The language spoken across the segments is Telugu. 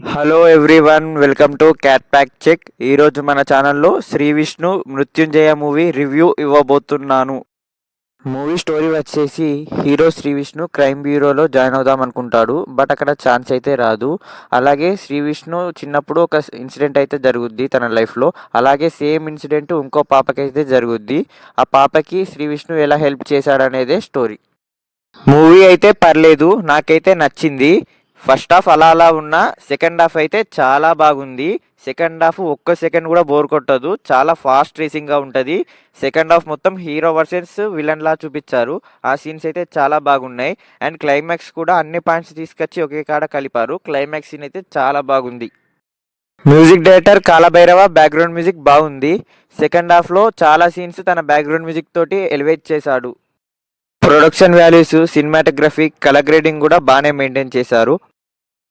Hello everyone, welcome to cat pack check. ఈరోజు మన ఛానల్లో శ్రీ విష్ణు మృత్యుంజయ మూవీ రివ్యూ ఇవ్వబోతున్నాను. మూవీ స్టోరీ వచ్చేసి హీరో శ్రీ విష్ణు క్రైమ్ బ్యూరోలో జాయిన్ అవుదాం అనుకుంటాడు. బట్ అక్కడ ఛాన్స్ అయితే రాదు. అలాగే శ్రీ విష్ణు చిన్నప్పుడు ఒక ఇన్సిడెంట్ అయితే జరుగుద్ది తన లైఫ్లో. అలాగే సేమ్ ఇన్సిడెంట్ ఇంకో పాపకైతే జరుగుద్ది. ఆ పాపకి శ్రీ విష్ణు ఎలా హెల్ప్ చేశాడనేదే స్టోరీ. మూవీ అయితే పర్లేదు, నాకైతే నచ్చింది. ఫస్ట్ హాఫ్ అలా అలా ఉన్నా సెకండ్ హాఫ్ అయితే చాలా బాగుంది. సెకండ్ హాఫ్ ఒక్క సెకండ్ కూడా బోర్ కొట్టదు, చాలా ఫాస్ట్ రేసింగ్గా ఉంటుంది. సెకండ్ హాఫ్ మొత్తం హీరో వర్సెస్ విలన్లా చూపించారు. ఆ సీన్స్ అయితే చాలా బాగున్నాయి. అండ్ క్లైమాక్స్ కూడా అన్ని పాయింట్స్ తీసుకొచ్చి ఒకే కాడ కలిపారు. క్లైమాక్స్ సీన్ అయితే చాలా బాగుంది. Music director Kalabhairava background music బాగుంది. సెకండ్ హాఫ్లో చాలా సీన్స్ తన బ్యాక్గ్రౌండ్ మ్యూజిక్ తోటి ఎలివేట్ చేశాడు. Production values, cinematography, colour grading కూడా బాగానే మెయింటైన్ చేశారు.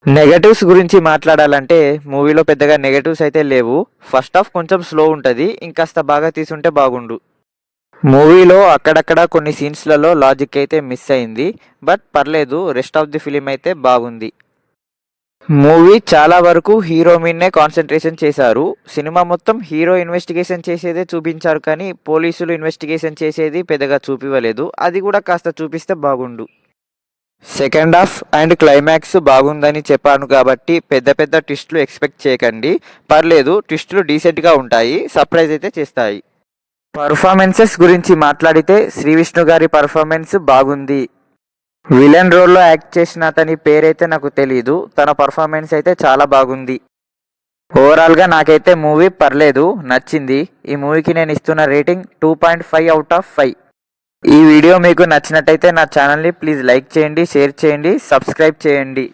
నెగటివ్స్ గురించి మాట్లాడాలంటే మూవీలో పెద్దగా నెగటివ్స్ అయితే లేవు. ఫస్ట్ హాఫ్ కొంచెం స్లో ఉంటుంది, ఇంకాస్త బాగా తీసుంటే బాగుండు. మూవీలో అక్కడక్కడ కొన్ని సీన్స్లలో లాజిక్ అయితే మిస్ అయింది. బట్ పర్లేదు, రెస్ట్ ఆఫ్ ది ఫిలిం అయితే బాగుంది. మూవీ చాలా వరకు హీరో మీదనే కాన్సన్ట్రేషన్ చేశారు. సినిమా మొత్తం హీరో ఇన్వెస్టిగేషన్ చేసేదే చూపించారు, కానీ పోలీసులు ఇన్వెస్టిగేషన్ చేసేది పెద్దగా చూపివ్వలేదు. అది కూడా కాస్త చూపిస్తే బాగుండు. సెకండ్ హాఫ్ అండ్ క్లైమాక్స్ బాగుందని చెప్పాను కాబట్టి పెద్ద పెద్ద ట్విస్టులు ఎక్స్పెక్ట్ చేయకండి. పర్లేదు, ట్విస్టులు డీసెంట్గా ఉంటాయి, సర్ప్రైజ్ అయితే చేస్తాయి. పర్ఫార్మెన్సెస్ గురించి మాట్లాడితే శ్రీ విష్ణు గారి పర్ఫార్మెన్స్ బాగుంది. విలన్ రోల్లో యాక్ట్ చేసిన అతని పేరైతే నాకు తెలీదు. తన పర్ఫార్మెన్స్ అయితే చాలా బాగుంది. ఓవరాల్గా నాకైతే మూవీ పర్లేదు, నచ్చింది. ఈ మూవీకి నేను ఇస్తున్న రేటింగ్ 2.5 అవుట్ ఆఫ్ 5. ఈ వీడియో మీకు నచ్చినట్టయితే నా ఛానల్ని ప్లీజ్ లైక్ చేయండి, షేర్ చేయండి, సబ్స్క్రైబ్ చేయండి.